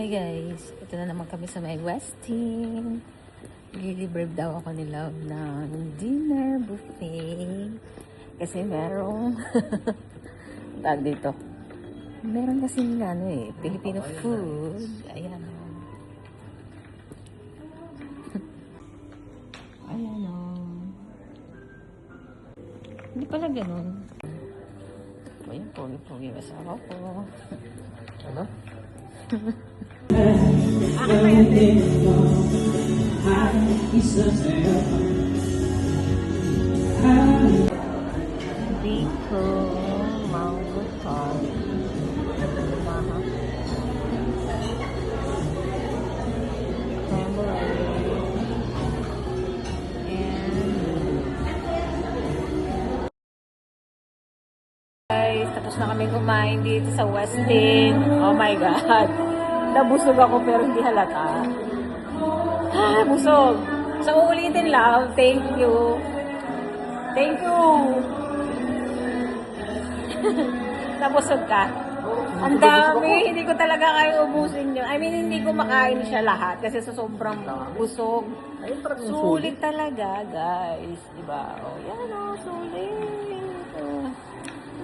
Hi guys, ito na naman kami sa may Westin. Lilibrave daw ako ni Love ng dinner buffet. Kasi merong tag dito. Meron kasi nila Filipino food. Ayan o. Ayan o. Hindi pala ganun. Ayan po, yung asawa ko. Ano? Biko, mango tart, guys, tapos na kami kumain dito sa Westin. Oh my God. Nabusog ako pero hindi halata. Busog. So, uulitin lang. Thank you. Thank you. Nabusog ka? Ang dami. Hindi ko talaga kayo ubusin yun. I mean, hindi ko makain siya lahat kasi sa sobrang busog. Sulit talaga, guys. Diba? Oh, yan o. Sulit.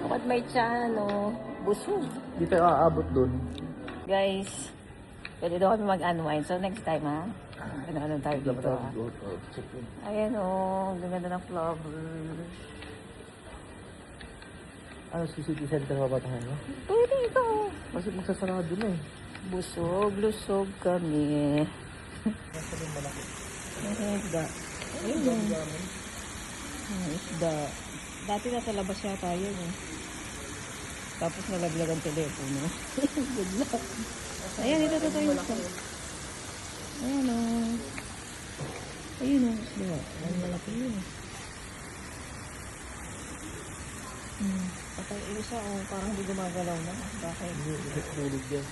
Bakit may tiyan, busog. Di tayo aabot dun. Guys, pwede daw kami mag-unwind. So, next time, ha? Ano tayo dito, ha? Ayan, ang ganda ng flowers. Ano, city center pa ba tayo? Pwede ito. Kasi magsasarado na eh. Busog, lusog kami. Isda. Ayun. Isda. Dati nasa labas siya tayo, Tapos nalaglag ang telepono. Good luck. Ayan, ito tayo. Ayan o. Ayun o. Diba? Ang malaki yun. Patay isa parang hindi gumagalaw na. Bakit? Hindi, tulog yan.